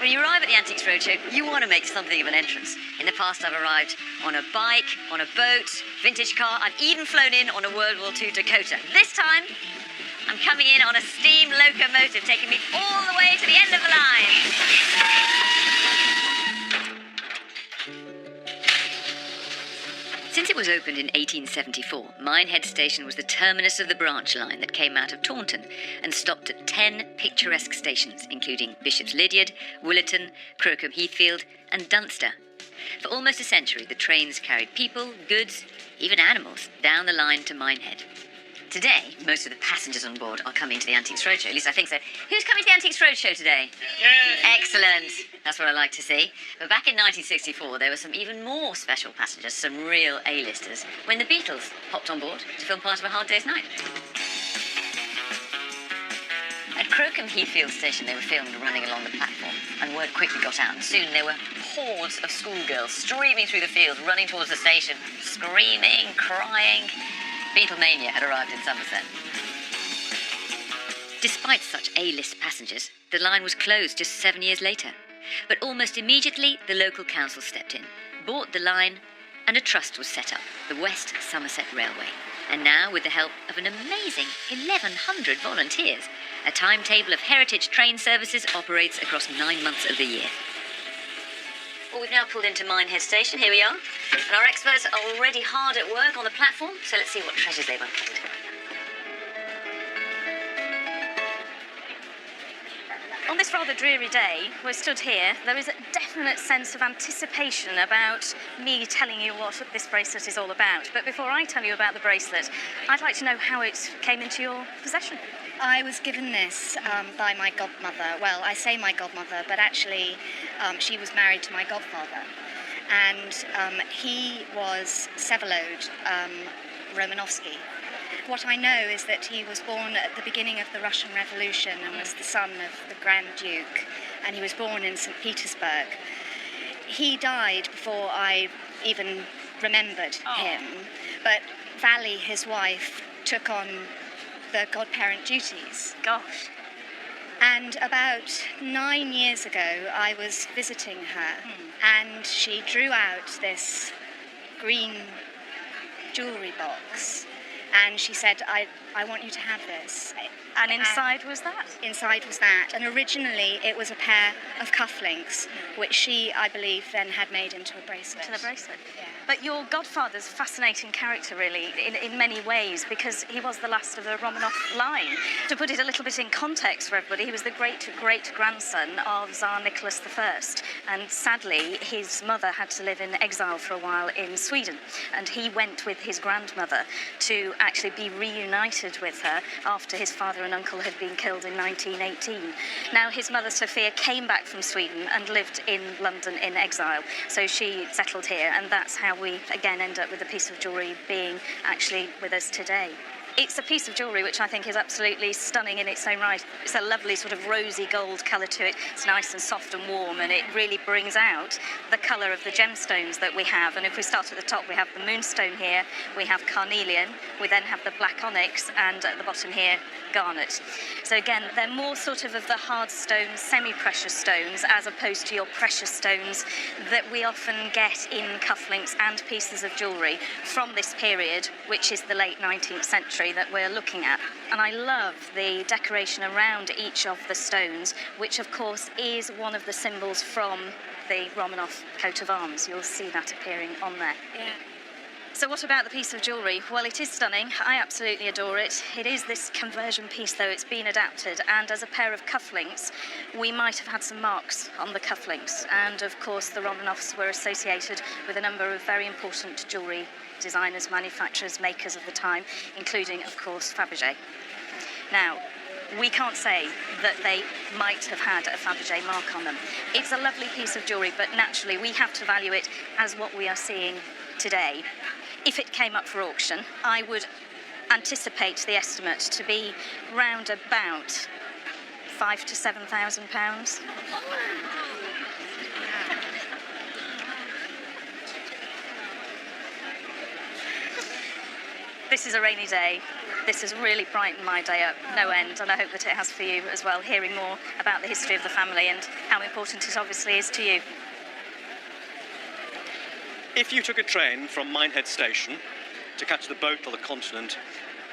When you arrive at the Antiques Roadshow, you want to make something of an entrance. In the past, I've arrived on a bike, on a boat, vintage car. I've even flown in on a World War II Dakota. This time, I'm coming in on a steam locomotive, taking me all the way to the end of the line. Since it was opened in 1874, Minehead Station was the terminus of the branch line that came out of Taunton and stopped at 10 picturesque stations, including Bishop's Lydeard, Willerton, Crocombe Heathfield and Dunster. For almost a century, the trains carried people, goods, even animals, down the line to Minehead. Today, most of the passengers on board are coming to the Antiques Roadshow. At least I think so. Who's coming to the Antiques Roadshow today? Yeah. Excellent. That's what I like to see. But back in 1964, there were some even more special passengers, some real A-listers, when the Beatles hopped on board to film part of A Hard Day's Night. At Crocombe Heathfield Station, they were filmed running along the platform, and word quickly got out, and soon there were hordes of schoolgirls streaming through the fields, running towards the station, screaming, crying. Beatlemania had arrived in Somerset. Despite such A-list passengers, the line was closed just 7 years later. But almost immediately, the local council stepped in, bought the line, and a trust was set up, the West Somerset Railway. And now, with the help of an amazing 1,100 volunteers, a timetable of heritage train services operates across 9 months of the year. Well, we've now pulled into Minehead Station. Here we are. And our experts are already hard at work on the platform, so let's see what treasures they've uncovered. On this rather dreary day, we're stood here, there is a definite sense of anticipation about me telling you what this bracelet is all about. But before I tell you about the bracelet, I'd like to know how it came into your possession. I was given this by my godmother. Well, I say my godmother, but actually she was married to my godfather. And he was Vsevolod Romanovsky. What I know is that he was born at the beginning of the Russian Revolution and was the son of the Grand Duke, and he was born in St. Petersburg. He died before I even remembered him, but Valley, his wife, took on the godparent duties. Gosh. And about 9 years ago, I was visiting her, and she drew out this green jewellery box, and she said, I want you to have this. And inside was that? Inside was that. And originally it was a pair of cufflinks, which she, I believe, then had made into a bracelet. To the bracelet? Yeah. But your godfather's a fascinating character, really, in many ways, because he was the last of the Romanov line. To put it a little bit in context for everybody, he was the great-great-grandson of Tsar Nicholas I. And sadly, his mother had to live in exile for a while in Sweden. And he went with his grandmother to actually be reunited with her after his father and uncle had been killed in 1918. Now, his mother, Sophia, came back from Sweden and lived in London in exile. So she settled here, and that's how we, again, end up with a piece of jewellery being actually with us today. It's a piece of jewellery which I think is absolutely stunning in its own right. It's a lovely sort of rosy gold colour to it. It's nice and soft and warm, and it really brings out the colour of the gemstones that we have. And if we start at the top, we have the moonstone here, we have carnelian, we then have the black onyx, and at the bottom here, garnet. So again, they're more sort of the hard stones, semi-precious stones, as opposed to your precious stones that we often get in cufflinks and pieces of jewellery from this period, which is the late 19th century that we're looking at. And I love the decoration around each of the stones, which of course is one of the symbols from the Romanov coat of arms. You'll see that appearing on there. Yeah. So what about the piece of jewellery? Well, it is stunning. I absolutely adore it. It is this conversion piece, though. It's been adapted, and as a pair of cufflinks, we might have had some marks on the cufflinks. And, of course, the Romanovs were associated with a number of very important jewellery designers, manufacturers, makers of the time, including, of course, Fabergé. Now, we can't say that they might have had a Fabergé mark on them. It's a lovely piece of jewellery, but naturally we have to value it as what we are seeing today. If it came up for auction, I would anticipate the estimate to be round about £5,000 to £7,000. This is a rainy day. This has really brightened my day up, no end, and I hope that it has for you as well, hearing more about the history of the family and how important it obviously is to you. If you took a train from Minehead station to catch the boat to the continent,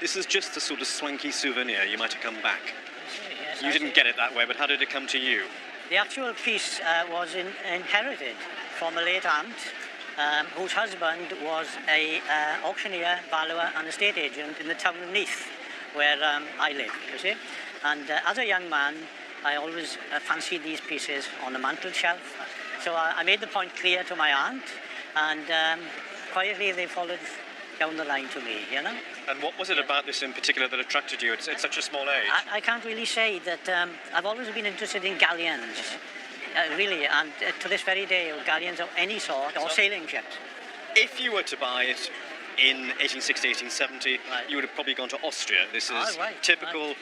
this is just a sort of swanky souvenir. You might have come back. Yes, You didn't get it that way, but how did it come to you? The actual piece was inherited from a late aunt whose husband was a auctioneer, valuer and estate agent in the town of Neath, where I live, you see. And as a young man, I always fancied these pieces on the mantel shelf. So I made the point clear to my aunt, and quietly they followed down the line to me, you know. And what was it about this in particular that attracted you at such a small age? I can't really say that I've always been interested in galleons, really, and to this very day, galleons of any sort, or sailing ships. If you were to buy it in 1860, 1870, Right. you would have probably gone to Austria. This is right, typical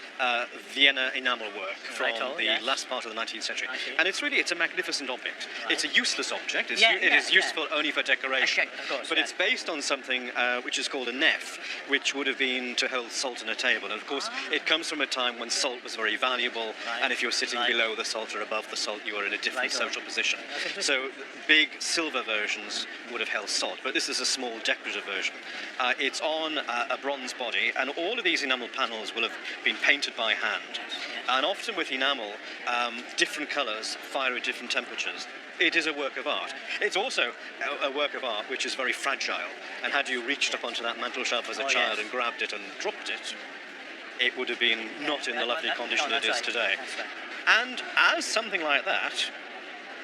Vienna enamel work from Righto, the yes. last part of the 19th century. I see. And it's a magnificent object. Right. It's a useless object. It Yeah, is useful only for decoration. Okay, of course, but yeah. it's based on something which is called a nef, which would have been to hold salt on a table. And of course, it comes from a time when salt was very valuable, Right. and if you were sitting Right. below the salt or above the salt, you were in a different Righto. social position. That's interesting. So big silver versions would have held salt, but this is a small decorative version. It's on a bronze body, and all of these enamel panels will have been painted by hand. And often with enamel, different colours fire at different temperatures. It is a work of art. It's also a work of art which is very fragile, and had you reached up onto that mantel shelf as a Oh, child yes. and grabbed it and dropped it, it would have been not in the lovely condition no, it is that's right. today. That's right. And as something like that,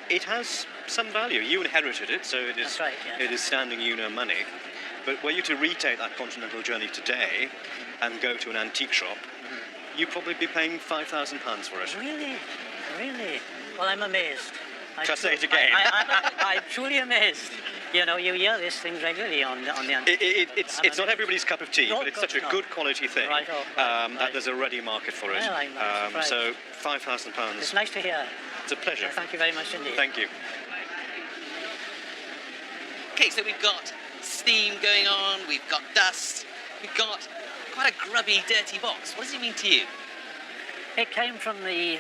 it has some value. You inherited it, so it is, That's right, yeah. it is standing you no money. But were you to retake that continental journey today and go to an antique shop, you'd probably be paying £5,000 for it. Really? Really? Well, I'm amazed. Shall I say it again? I'm truly amazed. You know, you hear these things regularly on the It's not everybody's cup of tea, No, but it's of such a course not. good quality thing Right, oh, right, that right. there's a ready market for it. Well, I'm surprised. So £5,000. It's nice to hear. It's a pleasure. Thank you very much indeed. Thank you. Okay, so we've got steam going on, we've got dust, we've got quite a grubby, dirty box. What does it mean to you? It came from the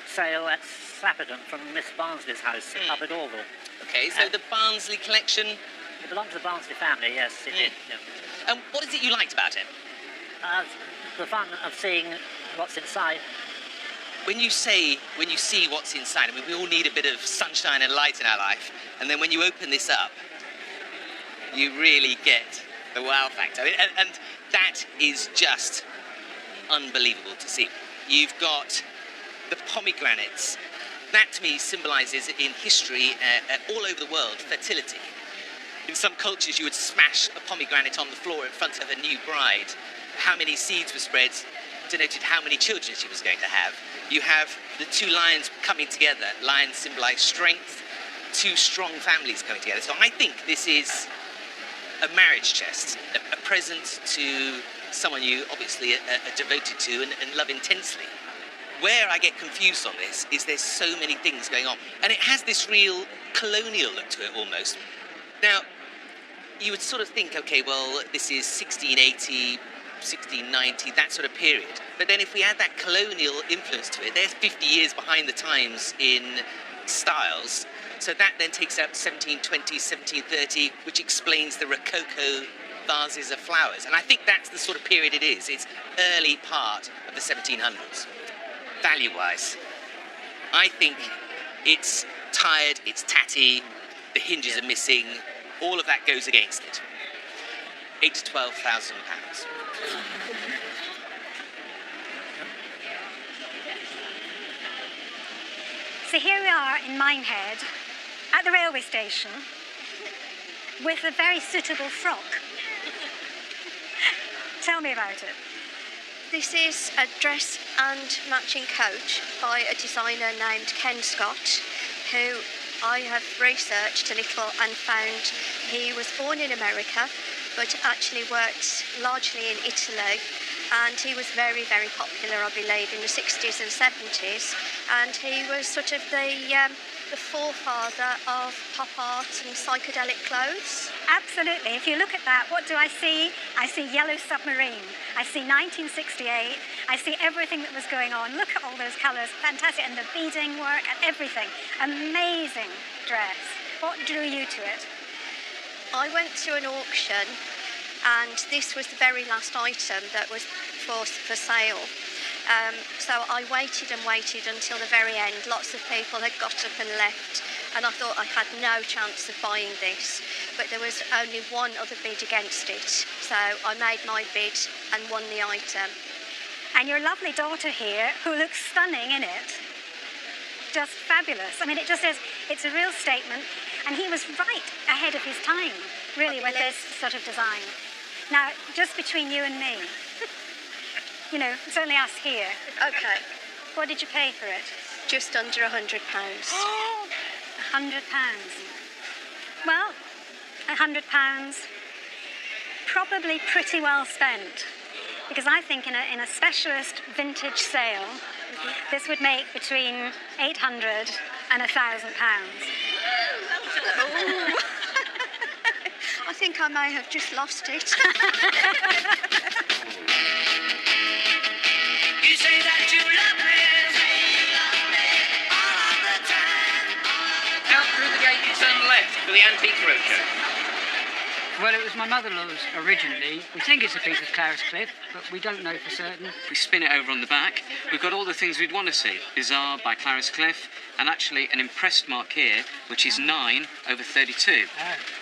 sale at Slapperton from Miss Barnsley's house up at Orville. Okay, so the Barnsley collection. It belonged to the Barnsley family, yes, it did. Yeah. And what is it you liked about it? The fun of seeing what's inside. When you see what's inside, I mean, we all need a bit of sunshine and light in our life, and then when you open this up, you really get the wow factor. I mean, and that is just unbelievable to see. You've got the pomegranates. That to me symbolises in history all over the world fertility. In some cultures you would smash a pomegranate on the floor in front of a new bride. How many seeds were spread denoted how many children she was going to have. You have the two lions coming together. Lions symbolise strength, two strong families coming together. So I think this is a marriage chest, a present to someone you obviously are devoted to and love intensely. Where I get confused on this is there's so many things going on. And it has this real colonial look to it almost. Now, you would sort of think, okay, well, this is 1680, 1690, that sort of period. But then if we add that colonial influence to it, there's 50 years behind the times in styles. So that then takes up 1720, 1730, which explains the Rococo vases of flowers. And I think that's the sort of period it is. It's early part of the 1700s. Value-wise, I think it's tired, it's tatty, the hinges are missing, all of that goes against it. £8,000 to £12,000. So here we are in Minehead, at the railway station, with a very suitable frock. Tell me about it. This is a dress and matching coat by a designer named Ken Scott, who I have researched a little and found he was born in America, but actually worked largely in Italy. And he was very, very popular, I believe, in the 60s and 70s. And he was sort of the forefather of pop art and psychedelic clothes. Absolutely. If you look at that, what do I see? I see Yellow Submarine. I see 1968. I see everything that was going on. Look at all those colours. Fantastic. And the beading work and everything. Amazing dress. What drew you to it? I went to an auction, and this was the very last item that was for sale. So I waited and waited until the very end. Lots of people had got up and left, and I thought I had no chance of buying this. But there was only one other bid against it, so I made my bid and won the item. And your lovely daughter here, who looks stunning in it, just fabulous. I mean, it just is, it's a real statement, and he was right ahead of his time, really, with this sort of design. Now, just between you and me, you know, it's only us here. Okay. What did you pay for it? Just under £100. £100. Well, £100, probably pretty well spent. Because I think in a specialist vintage sale, this would make between £800 and £1,000. Oh. I think I may have just lost it. You say that you love me, all of the time. Out through the gate, you turn left for the Antique Roadshow. Well, it was my mother-in-law's originally. We think it's a piece of Clarice Cliff, but we don't know for certain. If we spin it over on the back, we've got all the things we'd want to see. Bizarre by Clarice Cliff, and actually an impressed mark here, which is 9/32,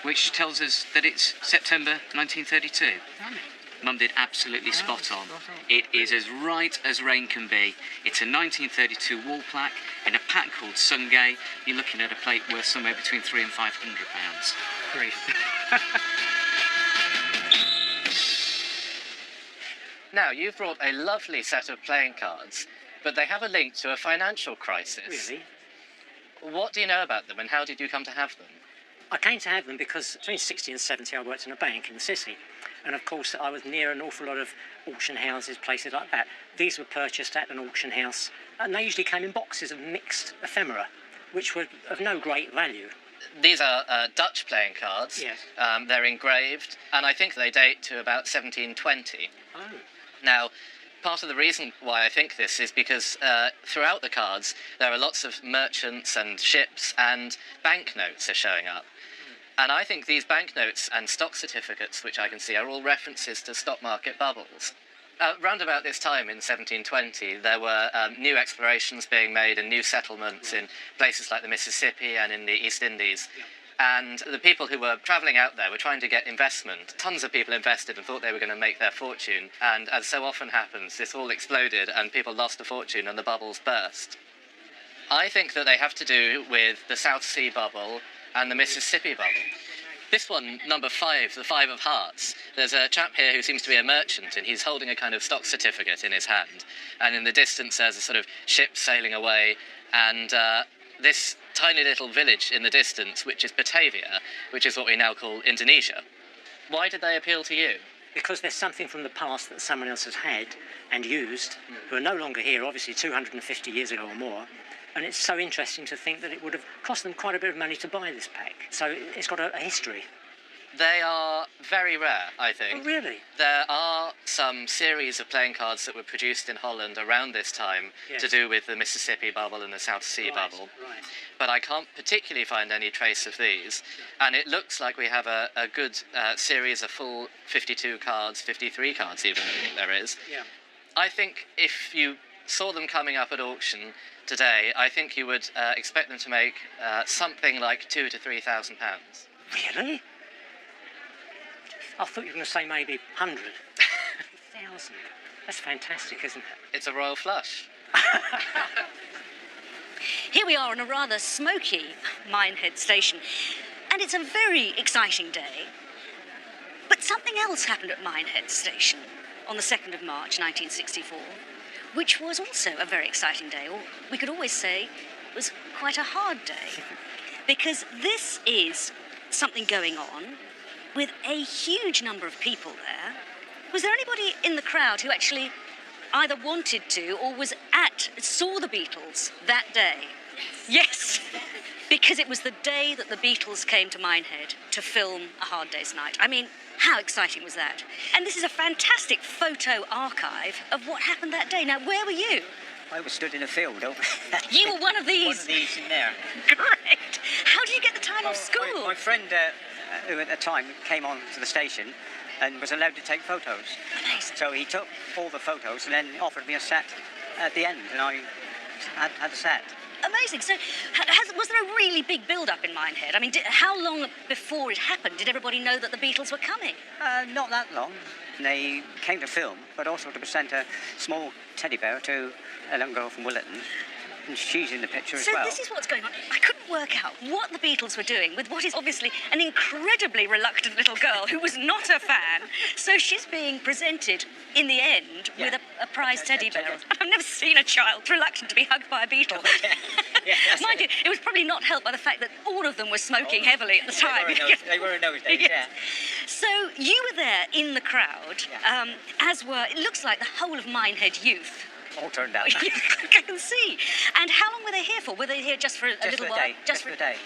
which tells us that it's September 1932. Mum did absolutely spot on. It is as right as rain can be. It's a 1932 wall plaque in a pack called Sungay. You're looking at a plate worth somewhere between £300 and £500. Grief. Now, you've brought a lovely set of playing cards, but they have a link to a financial crisis. Really? What do you know about them, and how did you come to have them? I came to have them because between 60 and 70 I worked in a bank in the city, and of course I was near an awful lot of auction houses, places like that. These were purchased at an auction house, and they usually came in boxes of mixed ephemera, which were of no great value. These are Dutch playing cards. Yes. They're engraved, and I think they date to about 1720. Oh. Now, part of the reason why I think this is because throughout the cards there are lots of merchants and ships, and banknotes are showing up. And I think these banknotes and stock certificates, which I can see, are all references to stock market bubbles. Round about this time in 1720, there were new explorations being made and new settlements in places like the Mississippi and in the East Indies. And the people who were travelling out there were trying to get investment. Tons of people invested and thought they were going to make their fortune. And as so often happens, this all exploded and people lost a fortune and the bubbles burst. I think that they have to do with the South Sea bubble and the Mississippi bubble. This one, number 5, the 5 of Hearts, there's a chap here who seems to be a merchant, and he's holding a kind of stock certificate in his hand. And in the distance there's a sort of ship sailing away, and this tiny little village in the distance, which is Batavia, which is what we now call Indonesia. Why did they appeal to you? Because there's something from the past that someone else has had and used, who are no longer here, obviously 250 years ago or more, and it's so interesting to think that it would have cost them quite a bit of money to buy this pack. So it's got a history. They are very rare, I think. Oh, really? There are some series of playing cards that were produced in Holland around this time to do with the Mississippi bubble and the South Sea bubble. Right. But I can't particularly find any trace of these. And it looks like we have a good series of full 52 cards, 53 cards even, I think there is. Yeah. I think if you saw them coming up at auction today, I think you would expect them to make something like £2,000 to £3,000. Really? I thought you were going to say maybe 100. 1,000. That's fantastic, isn't it? It's a royal flush. Here we are on a rather smoky Minehead station, and it's a very exciting day. But something else happened at Minehead station on the 2nd of March 1964, which was also a very exciting day, or we could always say it was quite a hard day, because this is something going on with a huge number of people there. Was there anybody in the crowd who actually either wanted to or saw the Beatles that day? Yes, because it was the day that the Beatles came to Minehead to film A Hard Day's Night. I mean, how exciting was that? And this is a fantastic photo archive of what happened that day. Now, where were you? I was stood in a field over You were one of these? One of these in there. Great. How did you get the time off school? My friend, who at the time came on to the station and was allowed to take photos. Amazing. So he took all the photos and then offered me a set at the end, and I had a set. Amazing. So, was there a really big build-up in Minehead? I mean, how long before it happened did everybody know that the Beatles were coming? Not that long. They came to film, but also to present a small teddy bear to a young girl from Willerton, and she's in the picture as well. So this is what's going on. I couldn't work out what the Beatles were doing with what is obviously an incredibly reluctant little girl who was not a fan. So she's being presented in the end with a prize teddy bear. And I've never seen a child reluctant to be hugged by a Beatle. Mind you, it was probably not helped by the fact that all of them were smoking heavily at the time. They were in those days, yeah. So you were there in the crowd, as were, it looks like the whole of Minehead youth. All turned out. I can see. And how long were they here for? Were they here just for a little while? Just for a day.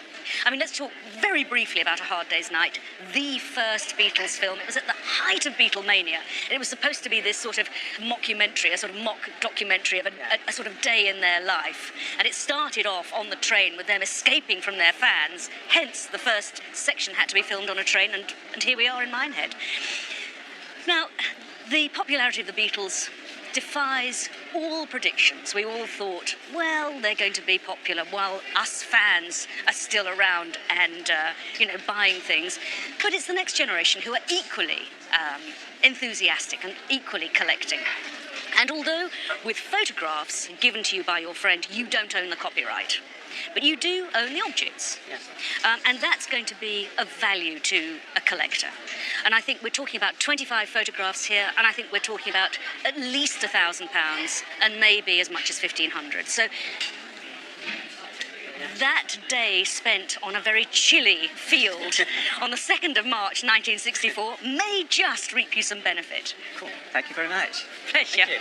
I mean, let's talk very briefly about A Hard Day's Night, the first Beatles film. It was at the height of Beatlemania. It was supposed to be this sort of mockumentary, a sort of mock documentary of a sort of day in their life. And it started off on the train with them escaping from their fans. Hence, the first section had to be filmed on a train, and here we are in Minehead. Now, the popularity of the Beatles defies all predictions. We all thought, well, they're going to be popular while us fans are still around and, buying things. But it's the next generation who are equally enthusiastic and equally collecting. And although with photographs given to you by your friend, you don't own the copyright, but you do own the objects. Yes. And that's going to be of value to a collector. And I think we're talking about 25 photographs here, and I think we're talking about at least £1,000 and maybe as much as 1,500. So that day spent on a very chilly field on the 2nd of March 1964 may just reap you some benefit. Cool. Thank you very much. Pleasure. Thank you.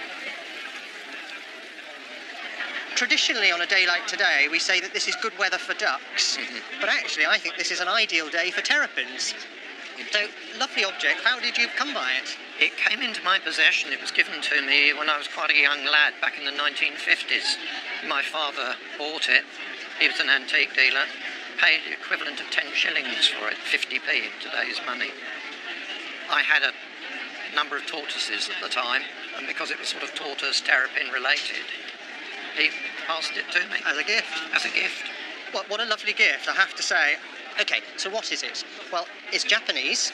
Traditionally, on a day like today, we say that this is good weather for ducks, but actually I think this is an ideal day for terrapins. So, lovely object. How did you come by it? It came into my possession. It was given to me when I was quite a young lad back in the 1950s. My father bought it. He was an antique dealer. Paid the equivalent of 10 shillings for it, 50p in today's money. I had a number of tortoises at the time, and because it was sort of tortoise terrapin related, he passed it to me. As a gift? As a gift. What a lovely gift, I have to say. Okay, so what is it? Well, it's Japanese,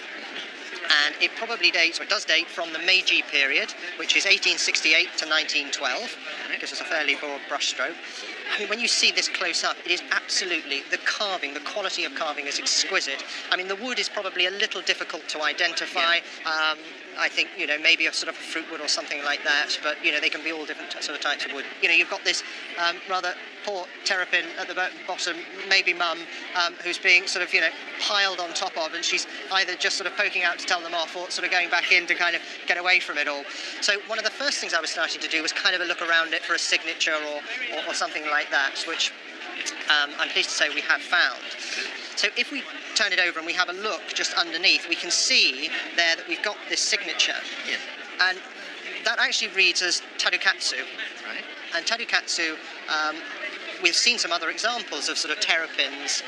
and it probably dates, or it does date from the Meiji period, which is 1868 to 1912. Gives us a fairly broad brushstroke. I mean, when you see this close up, it is absolutely, the carving, the quality of carving is exquisite. I mean, the wood is probably a little difficult to identify. Yeah. I think, maybe a sort of a fruit wood or something like that, but, they can be all different sort of types of wood. You've got this rather poor terrapin at the bottom, maybe mum, who's being sort of, piled on top of, and she's either just sort of poking out to tell them off or sort of going back in to kind of get away from it all. So one of the first things I was starting to do was kind of a look around it for a signature or something like that, which I'm pleased to say we have found. So if we turn it over and we have a look just underneath, we can see there that we've got this signature. Yeah. And that actually reads as Tadukatsu. Right. And Tadukatsu, we've seen some other examples of sort of terrapins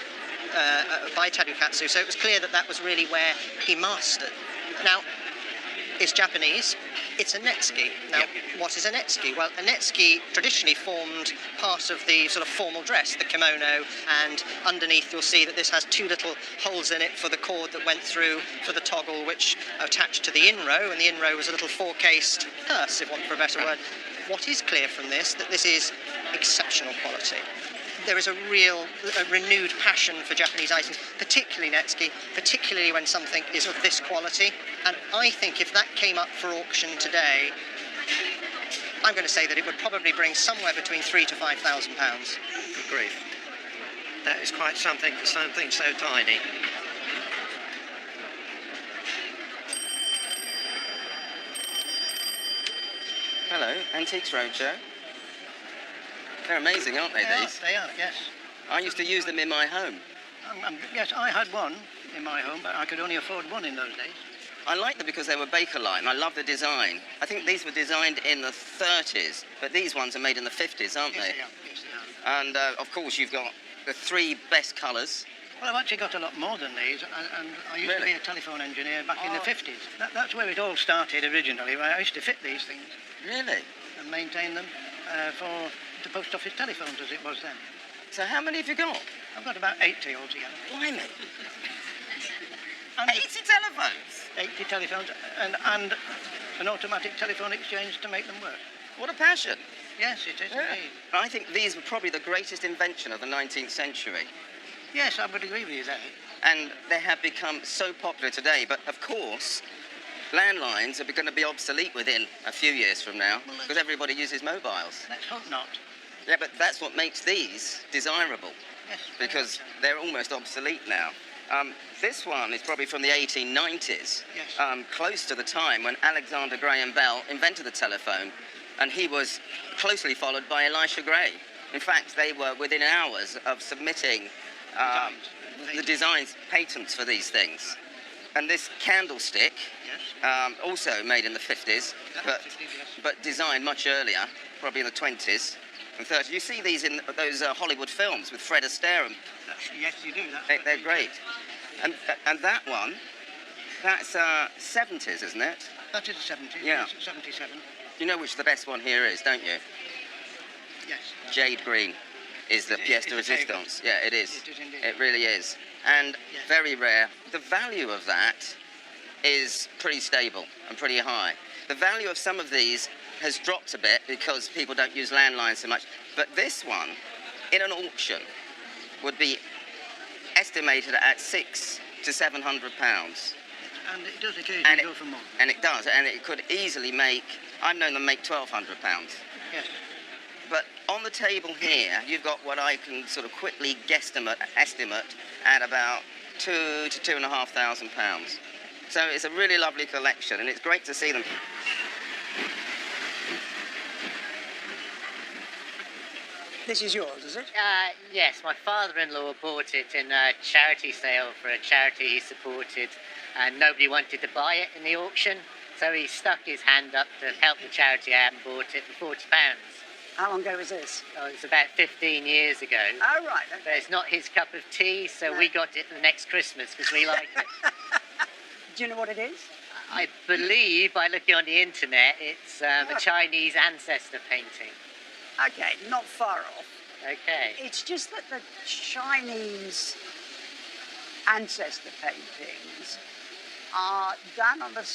by Tadukatsu, so it was clear that that was really where he mastered. Now, is Japanese. It's a netsuke. Now, what is a netsuke? Well, a netsuke traditionally formed part of the sort of formal dress, the kimono, and underneath you'll see that this has two little holes in it for the cord that went through for the toggle, which attached to the inrow, and the inrow was a little four-cased purse, if want for a better word. What is clear from this, that this is exceptional quality. There is a renewed passion for Japanese items, particularly netsuke, particularly when something is of this quality. And I think if that came up for auction today, I'm going to say that it would probably bring somewhere between £3,000 to £5,000. Agreed. That is quite something for something so tiny. Hello, Antiques Roadshow. They're amazing, aren't they, these? They are, yes. I used to use them in my home. Yes, I had one in my home, but I could only afford one in those days. I liked them because they were Bakelite. I love the design. I think these were designed in the 30s, but these ones are made in the 50s, aren't they? Yes, they are. And, of course, you've got the three best colours. Well, I've actually got a lot more than these, and I used to be a telephone engineer back in the 50s. That's where it all started originally. I used to fit these things. Really? And maintain them for the post office telephones, as it was then. So how many have you got? I've got about 80 altogether. Blimey. 80 telephones? 80 telephones, and an automatic telephone exchange to make them work. What a passion. Yes, it is indeed. I think these were probably the greatest invention of the 19th century. Yes, I would agree with you there. And they have become so popular today, but of course, landlines are going to be obsolete within a few years from now, because everybody uses mobiles. Let's hope not. Yeah, but that's what makes these desirable, yes, because they're almost obsolete now. This one is probably from the 1890s, close to the time when Alexander Graham Bell invented the telephone, and he was closely followed by Elisha Gray. In fact, they were within hours of submitting the designs, patents for these things. And this candlestick, also made in the 50s, but designed much earlier, probably in the 20s and 30s. You see these in those Hollywood films with Fred Astaire. Yes, you do. They're great. And that one, that's 70s, isn't it? That is 70s, yeah. 77. You know which the best one here is, don't you? Yes. Jade green is the pièce de résistance. Yeah, it is. It is indeed. It really is. And very rare. The value of that is pretty stable and pretty high. The value of some of these has dropped a bit because people don't use landlines so much. But this one, in an auction, would be estimated at £600 to £700. And it does occasionally go for more. And it does, and it could easily make, I've known them make £1,200. Yes. But on the table here, you've got what I can sort of quickly estimate at about £2,000 to £2,500. So it's a really lovely collection, and it's great to see them. This is yours, is it? Yes, my father-in-law bought it in a charity sale for a charity he supported, and nobody wanted to buy it in the auction, so he stuck his hand up to help the charity out and bought it for £40. How long ago was this? Oh, it's about 15 years ago. Oh, right. Okay. But it's not his cup of tea, so we got it the next Christmas because we liked it. Do you know what it is? I believe, by looking on the internet, it's a Chinese ancestor painting. Okay, not far off. Okay. It's just that the Chinese ancestor paintings are done on the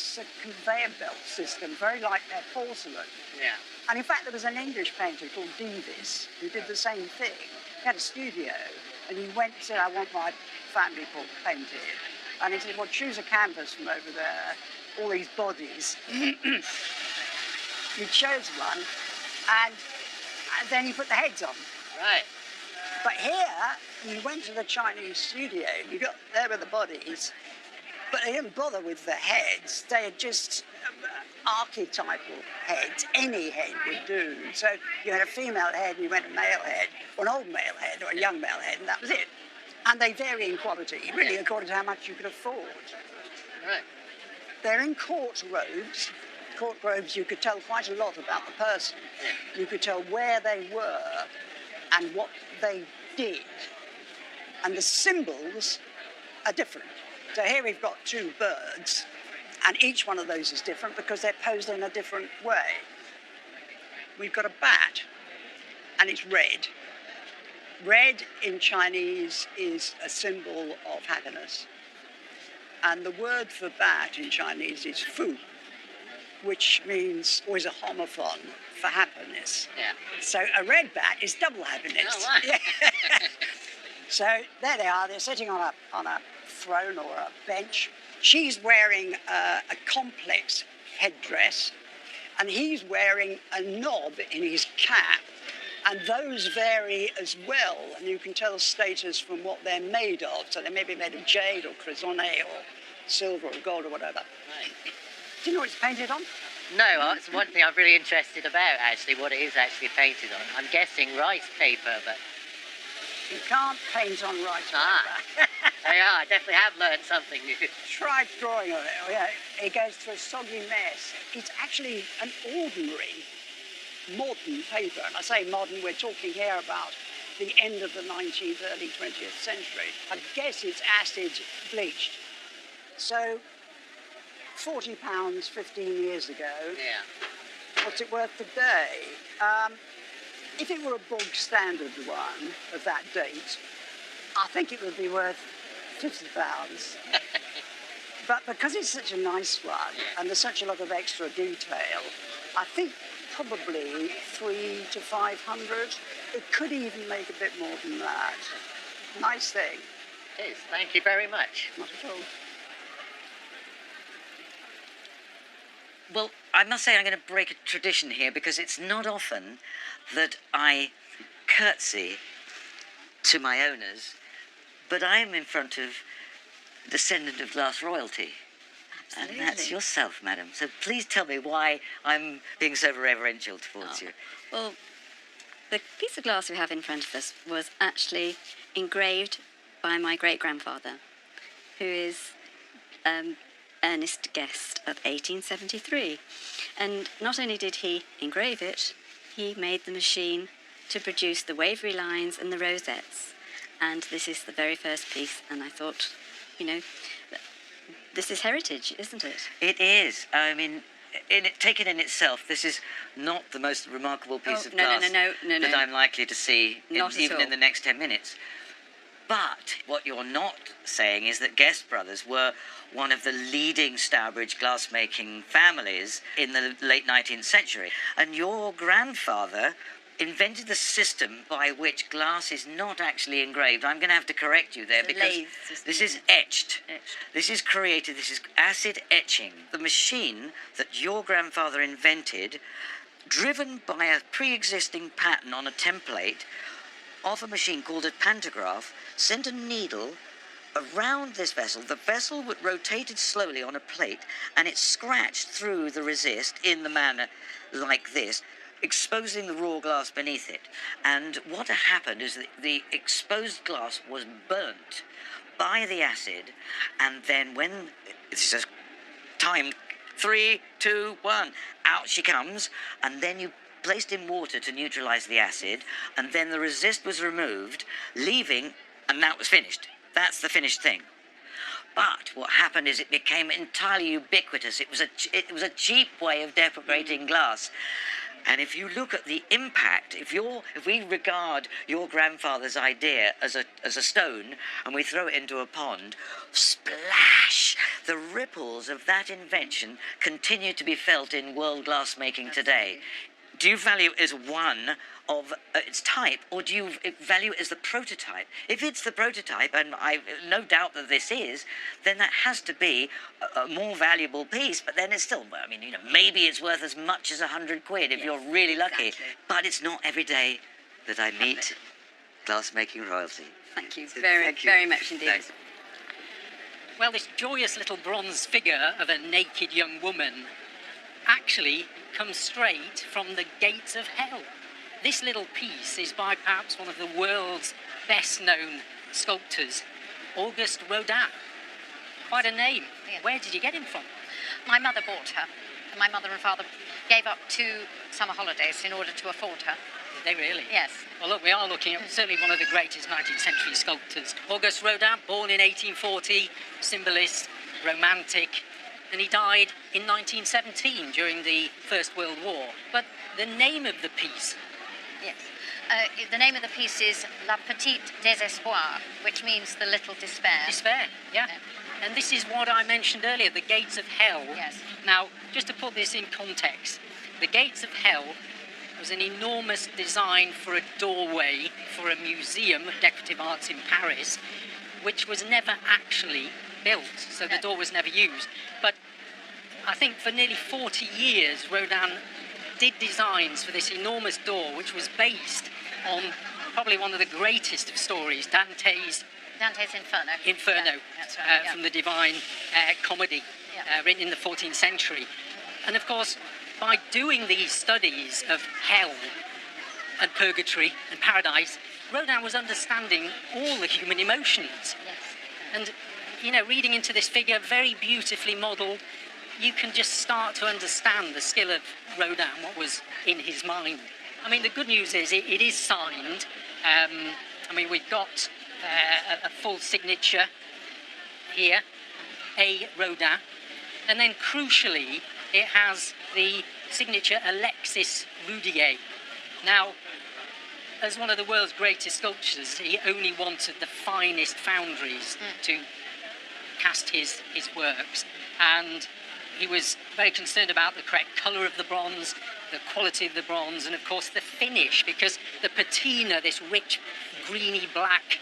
conveyor belt system, very like their porcelain. Yeah. And in fact, there was an English painter called Davis who did the same thing. He had a studio, and he went and said, I want my family book painted. And he said, well, choose a canvas from over there, all these bodies. He chose one, and then he put the heads on. Right. But here, he went to the Chinese studio, you got there were the bodies, but they didn't bother with the heads. They had just archetypal heads. Any head would do. So you had a female head and you went a male head, or an old male head, or a young male head, and that was it. And they vary in quality, really, according to how much you could afford. Right. They're in court robes. Court robes, you could tell quite a lot about the person. You could tell where they were and what they did. And the symbols are different. So here we've got two birds, And each one of those is different because they're posed in a different way. We've got a bat, and it's red. Red in Chinese is a symbol of happiness. And the word for bat in Chinese is fu, which means, or is a homophone for happiness. Yeah. So a red bat is double happiness. Oh, wow. Yeah. So there they are. They're sitting on a throne or a bench. She's wearing a complex headdress, and he's wearing a knob in his cap. And those vary as well, and you can tell status from what they're made of. So they may be made of jade or cresonné or silver or gold or whatever. Right. Do you know what it's painted on? No, it's one thing I'm really interested about, actually, what it is actually painted on. I'm guessing rice paper, but... You can't paint on rice paper. Yeah, I definitely have learned something new. Try drawing on it. Oh, yeah, it goes through a soggy mess. It's actually an ordinary modern paper. And I say modern, we're talking here about the end of the 19th, early 20th century. I guess it's acid bleached. So, £40 15 years ago. Yeah. What's it worth today? If it were a bog standard one of that date, I think it would be worth £50. But because it's such a nice one and there's such a lot of extra detail, I think probably 300 to 500. It could even make a bit more than that. Nice thing. It is. Thank you very much. Not at all. Well, I must say I'm going to break a tradition here because it's not often that I curtsy to my owners, but I am in front of a descendant of glass royalty. Absolutely. And that's yourself, madam. So please tell me why I'm being so reverential towards you. Well, the piece of glass we have in front of us was actually engraved by my great-grandfather, who is Ernest Guest of 1873. And not only did he engrave it, he made the machine to produce the wavery lines and the rosettes. And this is the very first piece, and I thought, you know, this is heritage, isn't it? It is. I mean, taken in itself, this is not the most remarkable piece of glass that I'm likely to see even in the next 10 minutes. But what you're not saying is that Guest Brothers were one of the leading Stourbridge glass-making families in the late 19th century. And your grandfather invented the system by which glass is not actually engraved. I'm going to have to correct you there because this is etched. This is created, this is acid etching. The machine that your grandfather invented, driven by a pre-existing pattern on a template of a machine called a pantograph, sent a needle around this vessel. The vessel would rotated slowly on a plate, and it scratched through the resist in the manner like this, exposing the raw glass beneath it. And what happened is that the exposed glass was burnt by the acid, and then when this is time 3, 2, 1, out she comes, and then you placed in water to neutralize the acid, and then the resist was removed, leaving, and that was finished. That's the finished thing. But what happened is it became entirely ubiquitous. It was a cheap way of decorating glass. And if you look at the impact, if we regard your grandfather's idea as a stone and we throw it into a pond, splash! The ripples of that invention continue to be felt in world glass making today. Do you value it as one of its type, or do you value it as the prototype? If it's the prototype, and I've no doubt that this is, then that has to be a more valuable piece, but then it's still, I mean, you know, maybe it's worth as much as £100 if you're really lucky. But it's not every day that I meet glass-making royalty. Thank you So very, thank you. very much indeed. Thanks. Well, this joyous little bronze figure of a naked young woman actually comes straight from the gates of hell. This little piece is by perhaps one of the world's best-known sculptors, Auguste Rodin. Quite a name. Yeah. Where did you get him from? My mother bought her. My mother and father gave up 2 summer holidays in order to afford her. Did they really? Yes. Well, look, we are looking at certainly one of the greatest 19th century sculptors. Auguste Rodin, born in 1840, symbolist, romantic, and he died in 1917 during the First World War. But the name of the piece... Yes. The name of the piece is La Petite Désespoir, which means the little despair. Despair, yeah. And this is what I mentioned earlier, the gates of hell. Yes. Now, just to put this in context, the gates of hell was an enormous design for a doorway for a museum of decorative arts in Paris, which was never actually built, so the door was never used. But I think for nearly 40 years, Rodin did designs for this enormous door, which was based on probably one of the greatest of stories, Dante's Inferno. Inferno, Yeah, that's right, from the Divine Comedy, written in the 14th century. And of course, by doing these studies of hell and purgatory and paradise, Rodin was understanding all the human emotions. And, you know, reading into this figure, very beautifully modelled, you can just start to understand the skill of Rodin, what was in his mind. I mean, the good news is it is signed. I mean, we've got a full signature here, A. Rodin, and then crucially, it has the signature Alexis Roudier. Now, as one of the world's greatest sculptors, he only wanted the finest foundries to cast his works, and he was very concerned about the correct colour of the bronze, the quality of the bronze, and of course the finish, because the patina, this rich greeny black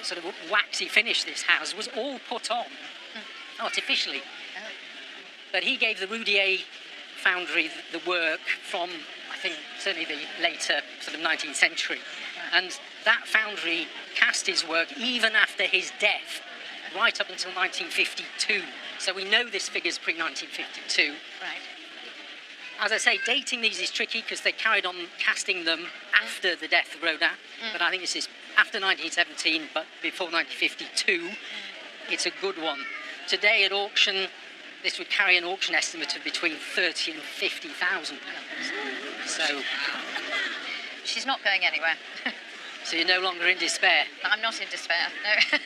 sort of waxy finish this has, was all put on artificially. But he gave the Roudier foundry the work from, I think, certainly the later sort of 19th century. And that foundry cast his work even after his death, right up until 1952. So we know this figure's pre-1952. Right. As I say, dating these is tricky because they carried on casting them after the death of Rodin. But I think this is after 1917, but before 1952. It's a good one. Today at auction, this would carry an auction estimate of between £30,000 and £50,000. So... She's not going anywhere. So you're no longer in despair? I'm not in despair, no.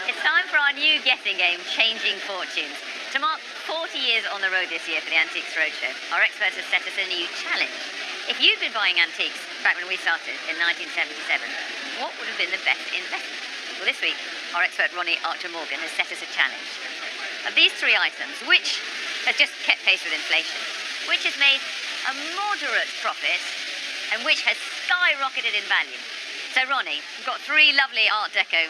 It's time for our new guessing game, Changing Fortunes. To mark 40 years on the road this year for the Antiques Roadshow, our expert has set us a new challenge. If you'd been buying antiques back when we started in 1977, what would have been the best investment? Well, this week, our expert Ronnie Archer-Morgan has set us a challenge. Of these three items, which has just kept pace with inflation, which has made a moderate profit, and which has skyrocketed in value? So, Ronnie, we've got three lovely Art Deco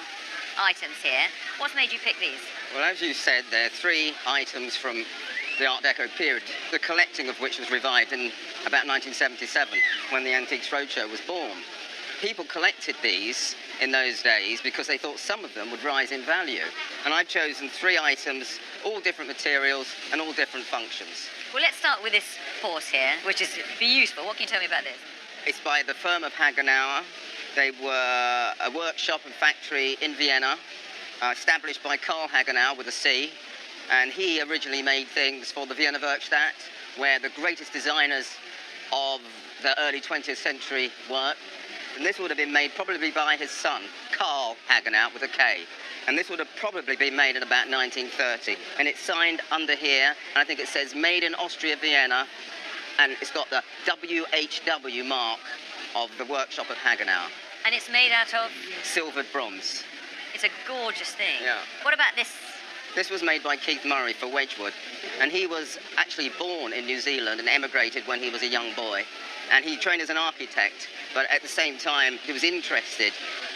items here. What's made you pick these? Well, as you said, there are three items from the Art Deco period, the collecting of which was revived in about 1977, when the Antiques Roadshow was born. People collected these in those days because they thought some of them would rise in value. And I've chosen three items, all different materials and all different functions. Well, let's start with this horse here, which is beautiful. What can you tell me about this? It's by the firm of Hagenauer. They were a workshop and factory in Vienna, established by Karl Hagenauer with a C. And he originally made things for the Vienna Werkstatt, where the greatest designers of the early 20th century worked. And this would have been made probably by his son, Karl Hagenauer with a K. And this would have probably been made in about 1930. And it's signed under here, and I think it says made in Austria, Vienna, and it's got the WHW mark of the workshop of Hagenauer. And it's made out of? Silvered bronze. It's a gorgeous thing. Yeah. What about this? This was made by Keith Murray for Wedgwood, and he was actually born in New Zealand and emigrated when he was a young boy. And he trained as an architect, but at the same time, he was interested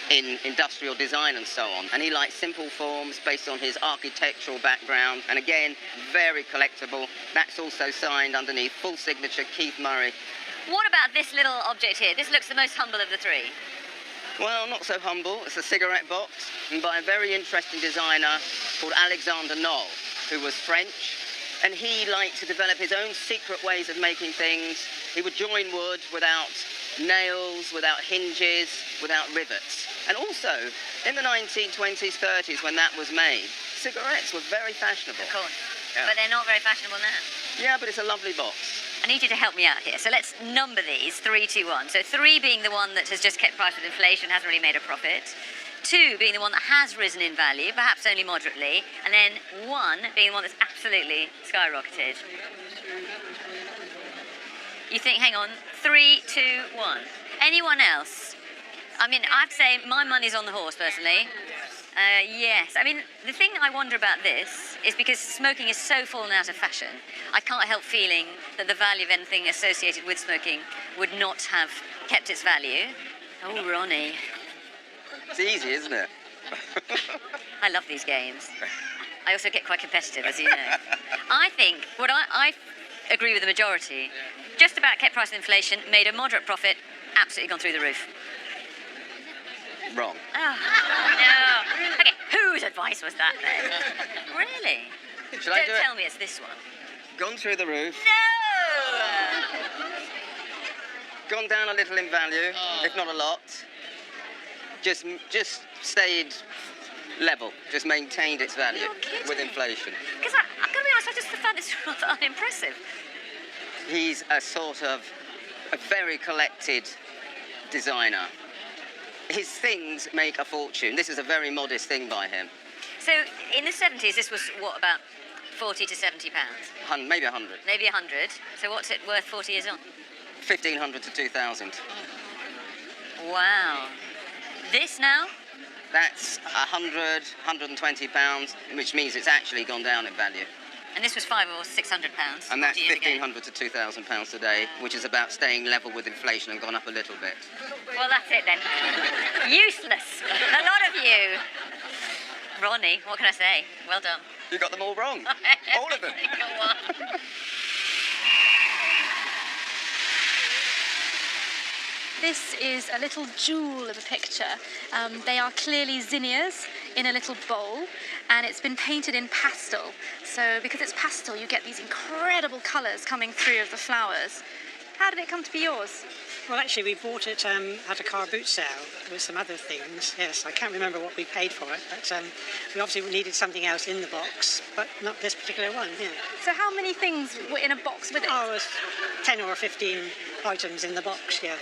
in industrial design and so on. And he liked simple forms based on his architectural background. And again, very collectible. That's also signed underneath, full signature, Keith Murray. What about this little object here? This looks the most humble of the three. Well, not so humble. It's a cigarette box, and by a very interesting designer called Alexander Knoll, who was French. And he liked to develop his own secret ways of making things. He would join wood without nails, without hinges, without rivets. And also, in the 1920s, 30s, when that was made, cigarettes were very fashionable. Of course. Yeah. But they're not very fashionable now. Yeah, but it's a lovely box. I need you to help me out here. So let's number these, 3, 2, 1. So 3 being the one that has just kept price with inflation, hasn't really made a profit. 2 being the one that has risen in value, perhaps only moderately. And then 1 being the one that's absolutely skyrocketed. You think, hang on, 3, 2, 1. Anyone else? I mean, I have to say, my money's on the horse, personally. Yes. I mean, the thing I wonder about this is because smoking is so fallen out of fashion, I can't help feeling that the value of anything associated with smoking would not have kept its value. Oh, Ronnie. It's easy, isn't it? I love these games. I also get quite competitive, as you know. I think I agree with the majority. Just about kept price with inflation, made a moderate profit, absolutely gone through the roof. Wrong. Oh, no. Okay, whose advice was that then? Really? Shall I do it? Tell me it's this one. Gone through the roof. No! Gone down a little in value, if not a lot. Just stayed level, just maintained its value with inflation. Because I'm going to be honest, I just found this rather unimpressive. He's a sort of a very collected designer. His things make a fortune. This is a very modest thing by him. So in the 70s, this was, what, about 40 to 70 pounds? Maybe 100. Maybe 100. So what's it worth 40 years on? 1,500 to 2,000. Wow. This now? That's 100, 120 pounds, which means it's actually gone down in value. And this was 500 or 600 pounds. And that's 1,500 to 2,000 pounds today, which is about staying level with inflation and gone up a little bit. Well, that's it then. Useless. A lot of you. Ronnie, what can I say? Well done. You got them all wrong. All of them. Go on. This is a little jewel of a picture. They are clearly zinnias in a little bowl, and it's been painted in pastel. So because it's pastel, you get these incredible colours coming through of the flowers. How did it come to be yours? Well, actually, we bought it at a car boot sale with some other things. Yes, I can't remember what we paid for it, but we obviously needed something else in the box, but not this particular one, yeah. So how many things were in a box with it? Oh, it was 10 or 15 items in the box, yeah.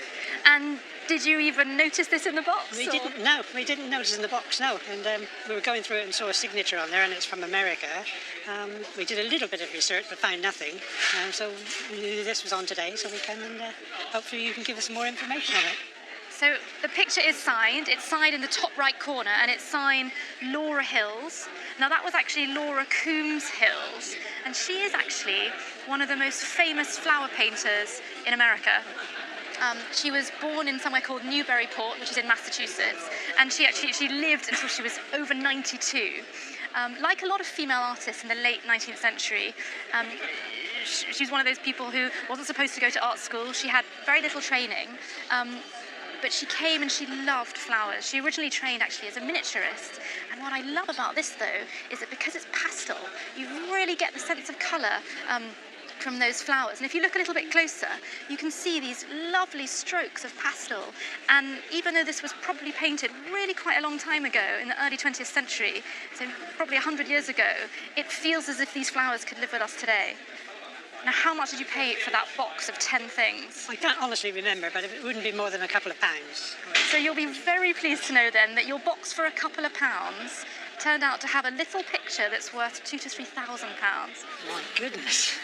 And did you even notice this in the box? We didn't notice in the box, no. And we were going through it and saw a signature on there, and it's from America. We did a little bit of research, but found nothing. So we knew this was on today, so we came and hopefully you can give us some more information on it. So the picture is signed. It's signed in the top right corner, and it's signed Laura Hills. Now that was actually Laura Coombs Hills, and she is actually one of the most famous flower painters in America. She was born in somewhere called Newburyport, which is in Massachusetts, and she lived until she was over 92. Like a lot of female artists in the late 19th century, she was one of those people who wasn't supposed to go to art school. She had very little training, but she came and she loved flowers. She originally trained actually as a miniaturist, and what I love about this though is that because it's pastel, you really get the sense of colour from those flowers. And if you look a little bit closer, you can see these lovely strokes of pastel. And even though this was probably painted really quite a long time ago, in the early 20th century, so probably 100 years ago, it feels as if these flowers could live with us today. Now, how much did you pay for that box of 10 things? I can't honestly remember, but it wouldn't be more than a couple of pounds. So you'll be very pleased to know then that your box for a couple of pounds turned out to have a little picture that's worth £2,000 to £3,000. My goodness.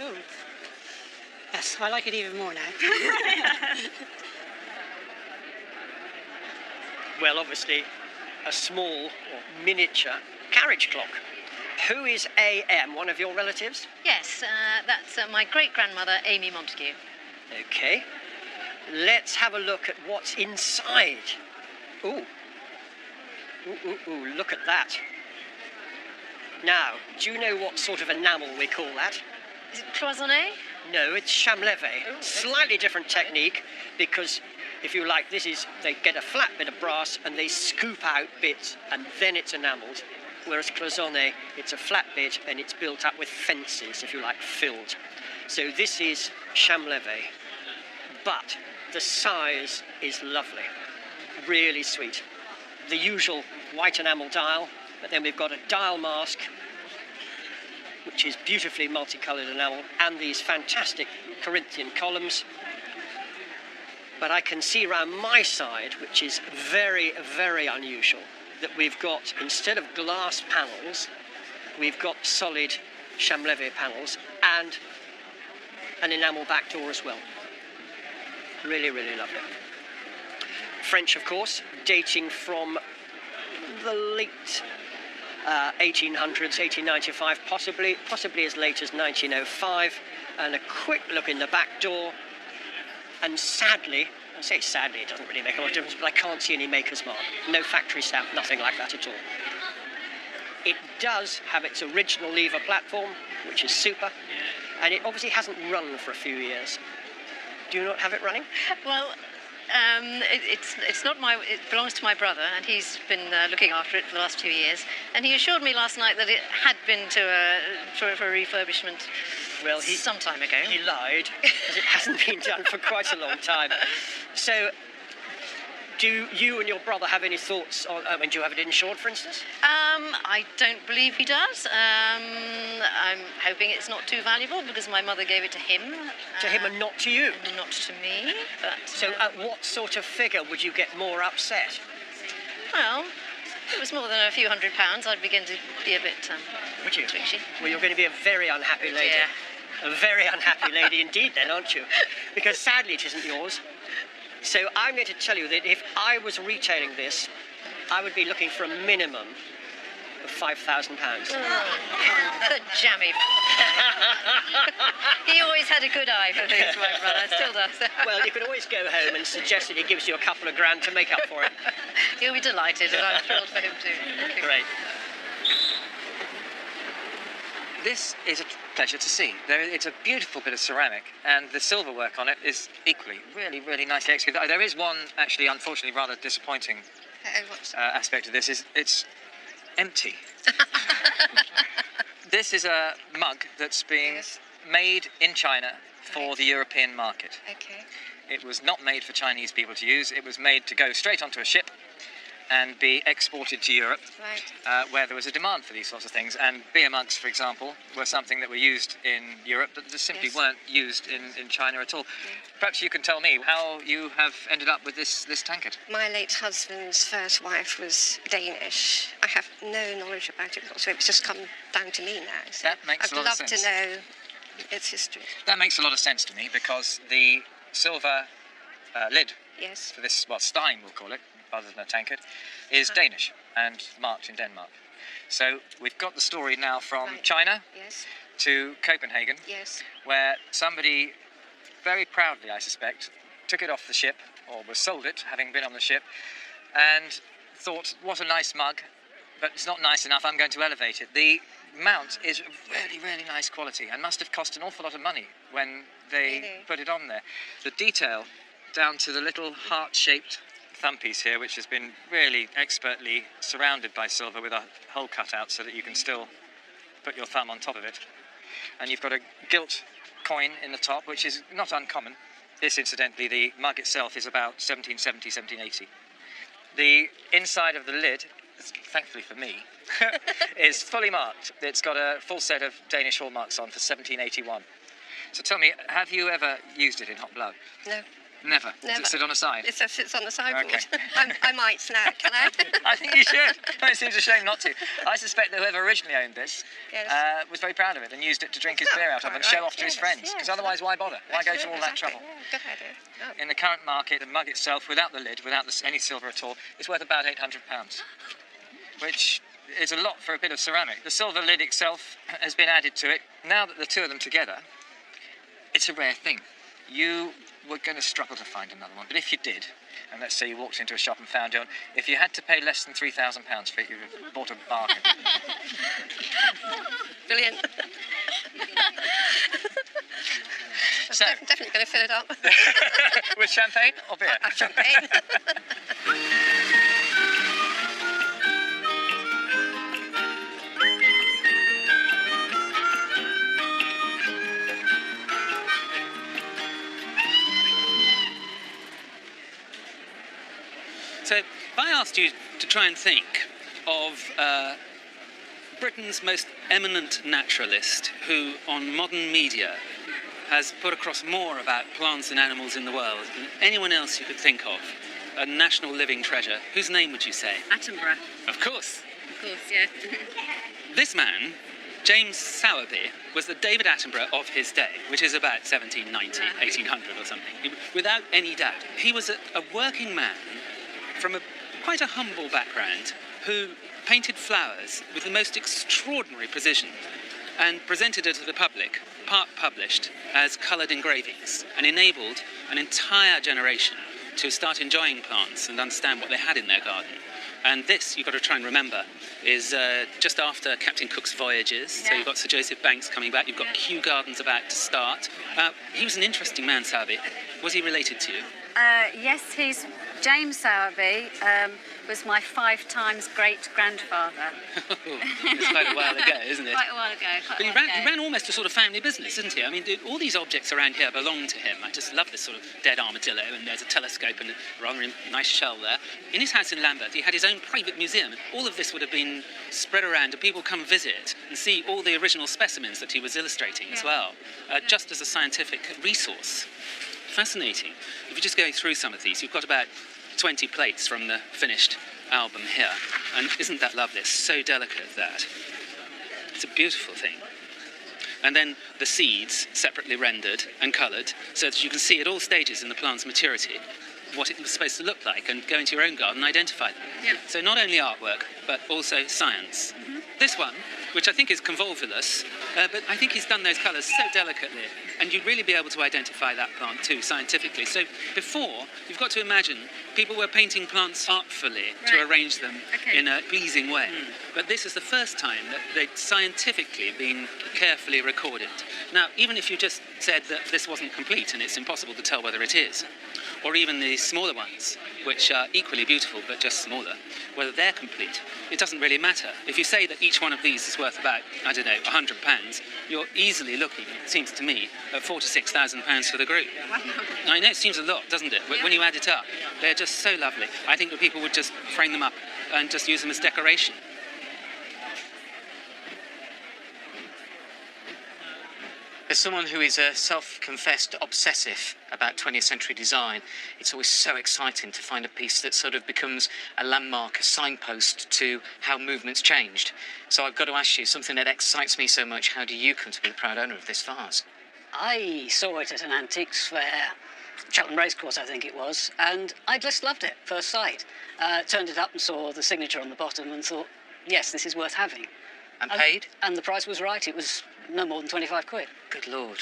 Oh. Yes, I like it even more now. Well, obviously, a small or miniature carriage clock. Who is A.M., one of your relatives? Yes, that's my great-grandmother, Amy Montague. Okay. Let's have a look at what's inside. Ooh. Ooh, look at that. Now, do you know what sort of enamel we call that? Is it cloisonné? No, it's chamleve. Slightly different technique, because if you like, they get a flat bit of brass and they scoop out bits and then it's enamelled. Whereas cloisonné, it's a flat bit and it's built up with fences, if you like, filled. So this is chamleve. But The size is lovely, really sweet. The usual white enamel dial, but then we've got a dial mask, which is beautifully multicoloured enamel, and these fantastic Corinthian columns. But I can see around my side, which is very, very unusual, that we've got, instead of glass panels, we've got solid Chamlevé panels and an enamel back door as well. Really, really lovely. French, of course, dating from the late 1800s, 1895, possibly as late as 1905. And a quick look in the back door. And sadly, I say sadly, it doesn't really make a lot of difference, but I can't see any maker's mark. No factory stamp, nothing like that at all. It does have its original lever platform, which is super, and it obviously hasn't run for a few years. Do you not have it running? Well, it's not my. It belongs to my brother, and he's been looking after it for the last 2 years. And he assured me last night that it had been for a refurbishment. Well, some time ago. He lied, because it hasn't been done for quite a long time. So, do you and your brother have any thoughts on, do you have it insured, for instance? I don't believe he does. I'm hoping it's not too valuable, because my mother gave it to him. To him and not to you? Not to me, but... So, at what sort of figure would you get more upset? Well, if it was more than a few £100, I'd begin to be a bit would you? twitchy. Well, you're going to be a very unhappy lady. Yeah. A very unhappy lady indeed then, aren't you? Because sadly it isn't yours. So I'm going to tell you that if I was retailing this, I would be looking for a minimum of £5,000. The jammy. He always had a good eye for things, my brother. Still does. Well, you can always go home and suggest that he gives you a couple of grand to make up for it. He'll be delighted, and I'm thrilled for him too. Great. This is a pleasure to see. It's a beautiful bit of ceramic, and the silver work on it is equally really, really nicely executed. There is one, actually, unfortunately, rather disappointing aspect of this, is it's empty. This is a mug that's being made in China for the European market. Okay. It was not made for Chinese people to use. It was made to go straight onto a ship and be exported to Europe, where there was a demand for these sorts of things. And beer mugs, for example, were something that were used in Europe that just simply weren't used in China at all. Perhaps you can tell me how you have ended up with this tankard. My late husband's first wife was Danish. I have no knowledge about it whatsoever. It's just come down to me now. So that makes a lot of sense. I'd love to know its history. That makes a lot of sense to me, because the silver lid for this, well, stein we'll call it, rather than a tankard, is Danish and marked in Denmark. So we've got the story now from China to Copenhagen, where somebody very proudly, I suspect, took it off the ship, or was sold it, having been on the ship, and thought, what a nice mug, but it's not nice enough, I'm going to elevate it. The mount is really, really nice quality, and must have cost an awful lot of money when they put it on there. The detail, down to the little heart-shaped thumb piece here, which has been really expertly surrounded by silver with a hole cut out so that you can still put your thumb on top of it. And you've got a gilt coin in the top, which is not uncommon. This, incidentally, the mug itself is about 1770, 1780. The inside of the lid, thankfully for me, is fully marked. It's got a full set of Danish hallmarks on for 1781. So tell me, have you ever used it in hot blood? No. Never? Does it sit on a side? It sits on the sideboard. Okay. I might now, can I? I think you should. It seems a shame not to. I suspect that whoever originally owned this was very proud of it and used it to drink his beer out of and show off to his friends. Because otherwise, why bother? Why go to all that trouble? Yeah, good idea. In the current market, the mug itself, without the lid, without any silver at all, is worth about £800, which is a lot for a bit of ceramic. The silver lid itself has been added to it. Now that the two of them together, it's a rare thing. You were going to struggle to find another one, but if you did, and let's say you walked into a shop and found one, if you had to pay less than £3,000 for it, you'd have bought a bargain. Brilliant. So, definitely going to fill it up. With champagne or beer? Champagne. So if I asked you to try and think of Britain's most eminent naturalist who, on modern media, has put across more about plants and animals in the world than anyone else you could think of, a national living treasure, whose name would you say? Attenborough. Of course. Of course, yeah. This man, James Sowerby, was the David Attenborough of his day, which is about 1790, 1800 or something, without any doubt. He was a working man from quite a humble background who painted flowers with the most extraordinary precision and presented it to the public, part published, as coloured engravings, and enabled an entire generation to start enjoying plants and understand what they had in their garden. And this, you've got to try and remember, is just after Captain Cook's voyages. So you've got Sir Joseph Banks coming back, you've got Kew Gardens about to start. He was an interesting man, Sowerby. Was he related to you? Yes, he's James Sowerby, was my 5 times great-grandfather. It's quite a while ago, isn't it? Quite a while ago. But he ran almost a sort of family business, didn't he? I mean, all these objects around here belong to him. I just love this sort of dead armadillo, and there's a telescope and a rather nice shell there. In his house in Lambeth, he had his own private museum, and all of this would have been spread around, and people come visit and see all the original specimens that he was illustrating as well, just as a scientific resource. Fascinating. If you just go through some of these, you've got about 20 plates from the finished album here, and isn't that lovely? It's so delicate, that. It's a beautiful thing. And then the seeds separately rendered and coloured so that you can see at all stages in the plant's maturity what it was supposed to look like and go into your own garden and identify them. Yeah. So not only artwork, but also science. Mm-hmm. This one, which I think is convolvulus, but I think he's done those colours so delicately, and you'd really be able to identify that plant too, scientifically. So before, you've got to imagine, people were painting plants artfully to arrange them in a pleasing way. But this is the first time that they'd scientifically been carefully recorded. Now, even if you just said that this wasn't complete and it's impossible to tell whether it is, or even the smaller ones, which are equally beautiful but just smaller, whether they're complete, it doesn't really matter. If you say that each one of these is worth about, I don't know, £100, you're easily looking, it seems to me, at £4,000 to £6,000 for the group. Wow. I know it seems a lot, doesn't it? When you add it up, they're just so lovely. I think that people would just frame them up and just use them as decoration. As someone who is a self-confessed obsessive about 20th century design, it's always so exciting to find a piece that sort of becomes a landmark, a signpost to how movements changed. So I've got to ask you, something that excites me so much, how do you come to be the proud owner of this vase? I saw it at an antiques fair, Cheltenham Racecourse I think it was, and I just loved it, first sight. Turned it up and saw the signature on the bottom and thought, yes, this is worth having. And paid? And the price was right, it was no more than 25 quid. Good Lord.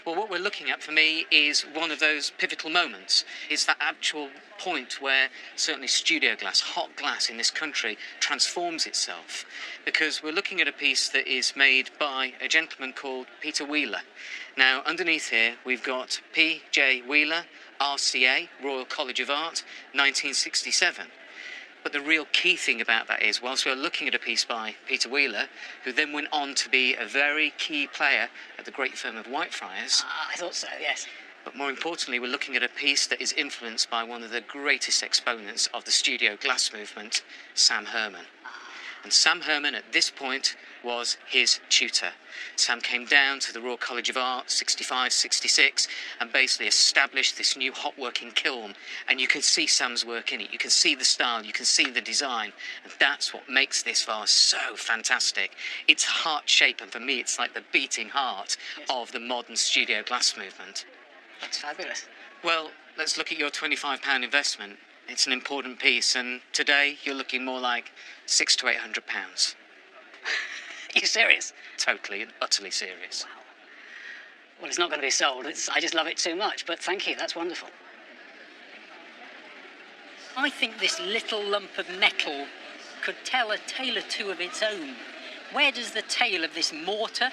Well, what we're looking at for me is one of those pivotal moments. It's that actual point where certainly studio glass, hot glass in this country, transforms itself. Because we're looking at a piece that is made by a gentleman called Peter Wheeler. Now, underneath here, we've got P.J. Wheeler, RCA, Royal College of Art, 1967. But the real key thing about that is, whilst we're looking at a piece by Peter Wheeler, who then went on to be a very key player at the great firm of Whitefriars. I thought so, yes. But more importantly, we're looking at a piece that is influenced by one of the greatest exponents of the studio glass movement, Sam Herman. And Sam Herman, at this point, was his tutor. Sam came down to the Royal College of Art, 65, 66, and basically established this new hot working kiln. And you can see Sam's work in it. You can see the style, you can see the design. And that's what makes this vase so fantastic. It's heart shape, and for me, it's like the beating heart of the modern studio glass movement. That's fabulous. Well, let's look at your £25 investment. It's an important piece, and today you're looking more like £600 to £800. Are you serious? Totally and utterly serious. Wow. Well, it's not going to be sold. I just love it too much, but thank you, that's wonderful. I think this little lump of metal could tell a tale or two of its own. Where does the tale of this mortar,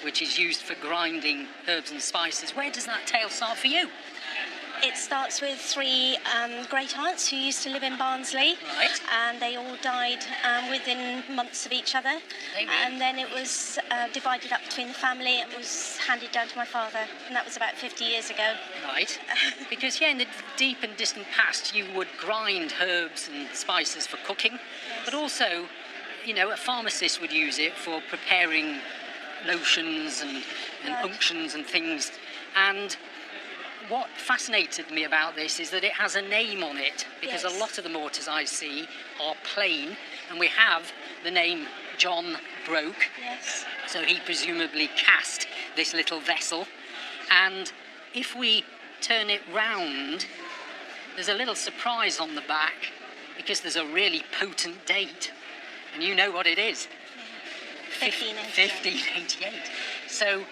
which is used for grinding herbs and spices, where does that tale start for you? It starts with three great aunts who used to live in Barnsley. Right. And they all died within months of each other. And then it was divided up between the family. It was handed down to my father, and that was about 50 years ago. Right. Because, in the deep and distant past, you would grind herbs and spices for cooking, but also, a pharmacist would use it for preparing lotions and unctions and things. And what fascinated me about this is that it has a name on it, because a lot of the mortars I see are plain, and we have the name John Broke. Yes. So he presumably cast this little vessel. And if we turn it round, there's a little surprise on the back, because there's a really potent date. And you know what it is? 1588. So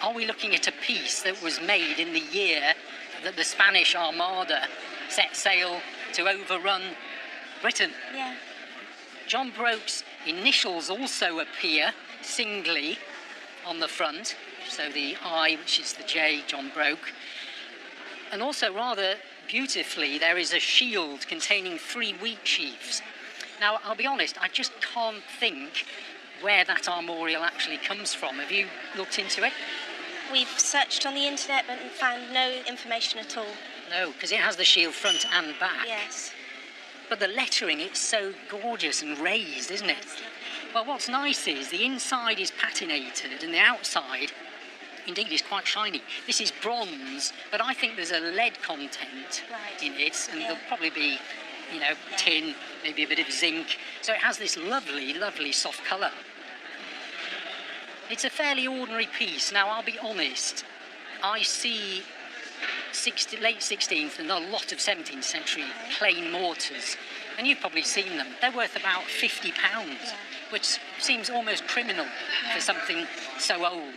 are we looking at a piece that was made in the year that the Spanish Armada set sail to overrun Britain? Yeah. John Broke's initials also appear singly on the front, so the I, which is the J, John Broke. And also, rather beautifully, there is a shield containing 3 wheat sheaves. Now, I'll be honest, I just can't think where that armorial actually comes from. Have you looked into it? We've searched on the internet but found no information at all. No, because it has the shield front and back. Yes. But the lettering, it's so gorgeous and raised, isn't it? Well, what's nice is the inside is patinated and the outside, indeed, is quite shiny. This is bronze, but I think there's a lead content in it, and there'll probably be, tin, maybe a bit of zinc. So it has this lovely, lovely soft colour. It's a fairly ordinary piece. Now, I'll be honest, I see late 16th and a lot of 17th century plain mortars, and you've probably seen them. They're worth about £50, which seems almost criminal for something so old.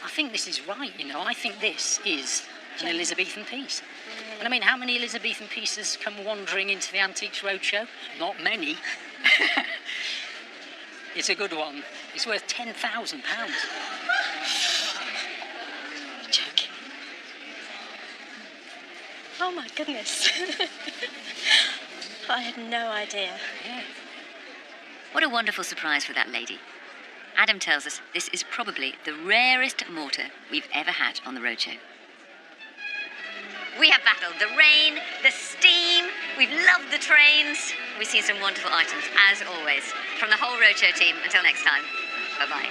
I think this is right, I think this is an Elizabethan piece. And I mean, how many Elizabethan pieces come wandering into the Antiques Roadshow? Not many. It's a good one. It's worth £10,000. Joking. Oh my goodness. I had no idea. Yeah. What a wonderful surprise for that lady. Adam tells us this is probably the rarest mortar we've ever had on the Roadshow. We have battled the rain, the steam, we've loved the trains. We've seen some wonderful items, as always. From the whole Roadshow team, until next time, bye-bye.